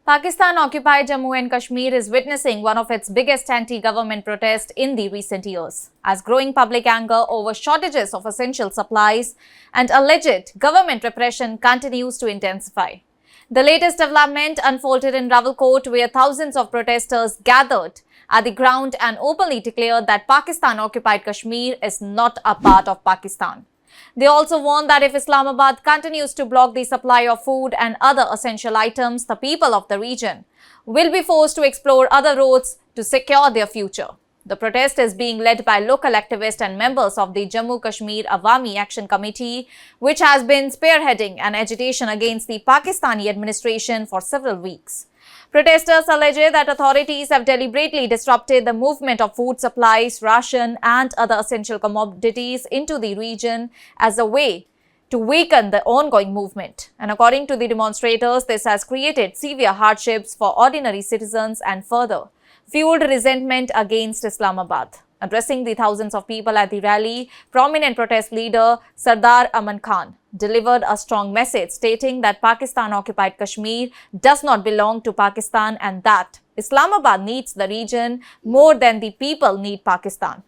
Pakistan-occupied Jammu and Kashmir is witnessing one of its biggest anti-government protests in the recent years, as growing public anger over shortages of essential supplies and alleged government repression continues to intensify. The latest development unfolded in Rawalakot, where thousands of protesters gathered at the ground and openly declared that Pakistan-occupied Kashmir is not a part of Pakistan. They also warned that if Islamabad continues to block the supply of food and other essential items, the people of the region will be forced to explore other roads to secure their future. The protest is being led by local activists and members of the Jammu Kashmir Awami Action Committee, which has been spearheading an agitation against the Pakistani administration for several weeks. Protesters allege that authorities have deliberately disrupted the movement of food supplies, ration and other essential commodities into the region as a way to weaken the ongoing movement. And according to the demonstrators, this has created severe hardships for ordinary citizens and further fueled resentment against Islamabad. Addressing the thousands of people at the rally, prominent protest leader Sardar Aman Khan delivered a strong message stating that Pakistan-occupied Kashmir does not belong to Pakistan and that Islamabad needs the region more than the people need Pakistan.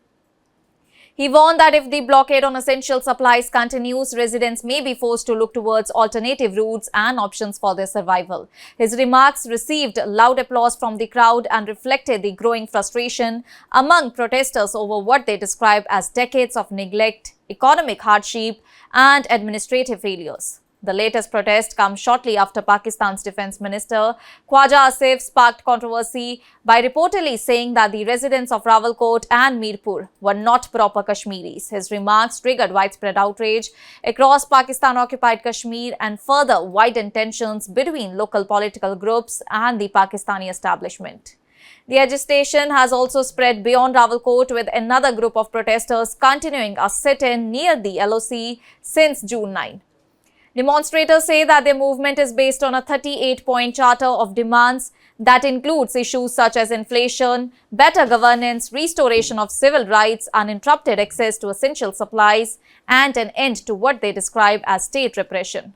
He warned that if the blockade on essential supplies continues, residents may be forced to look towards alternative routes and options for their survival. His remarks received loud applause from the crowd and reflected the growing frustration among protesters over what they describe as decades of neglect, economic hardship, and administrative failures. The latest protest comes shortly after Pakistan's Defence Minister Khwaja Asif sparked controversy by reportedly saying that the residents of Rawalakot and Mirpur were not proper Kashmiris. His remarks triggered widespread outrage across Pakistan-occupied Kashmir and further widened tensions between local political groups and the Pakistani establishment. The agitation has also spread beyond Rawalakot, with another group of protesters continuing a sit-in near the LOC since June 9. Demonstrators say that their movement is based on a 38-point charter of demands that includes issues such as inflation, better governance, restoration of civil rights, uninterrupted access to essential supplies, and an end to what they describe as state repression.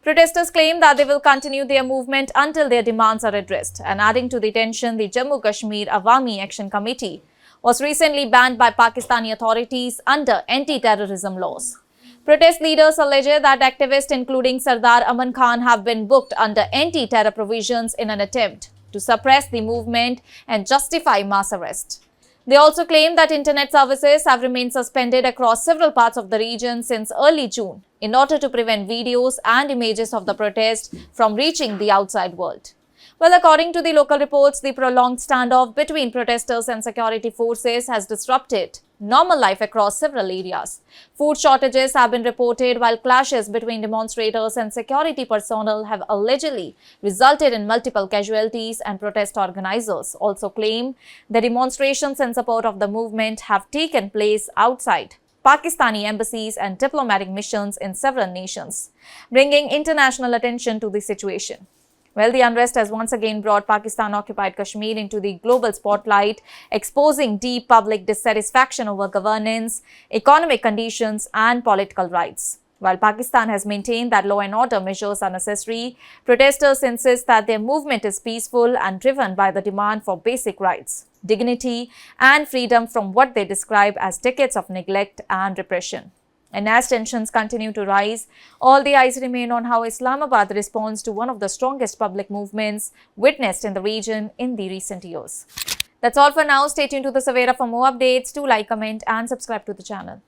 Protesters claim that they will continue their movement until their demands are addressed. And adding to the tension, the Jammu Kashmir Awami Action Committee was recently banned by Pakistani authorities under anti-terrorism laws. Protest leaders allege that activists including Sardar Aman Khan have been booked under anti-terror provisions in an attempt to suppress the movement and justify mass arrest. They also claim that internet services have remained suspended across several parts of the region since early June in order to prevent videos and images of the protest from reaching the outside world. Well, according to the local reports, the prolonged standoff between protesters and security forces has disrupted normal life across several areas. Food shortages have been reported, while clashes between demonstrators and security personnel have allegedly resulted in multiple casualties, and protest organizers also claim the demonstrations in support of the movement have taken place outside Pakistani embassies and diplomatic missions in several nations, bringing international attention to the situation. Well, the unrest has once again brought Pakistan-occupied Kashmir into the global spotlight, exposing deep public dissatisfaction over governance, economic conditions, and political rights. While Pakistan has maintained that law and order measures are necessary, protesters insist that their movement is peaceful and driven by the demand for basic rights, dignity, and freedom from what they describe as decades of neglect and repression. And as tensions continue to rise, all the eyes remain on how Islamabad responds to one of the strongest public movements witnessed in the region in the recent years. That's all for now. Stay tuned to the Savera for more updates. Do like, comment and subscribe to the channel.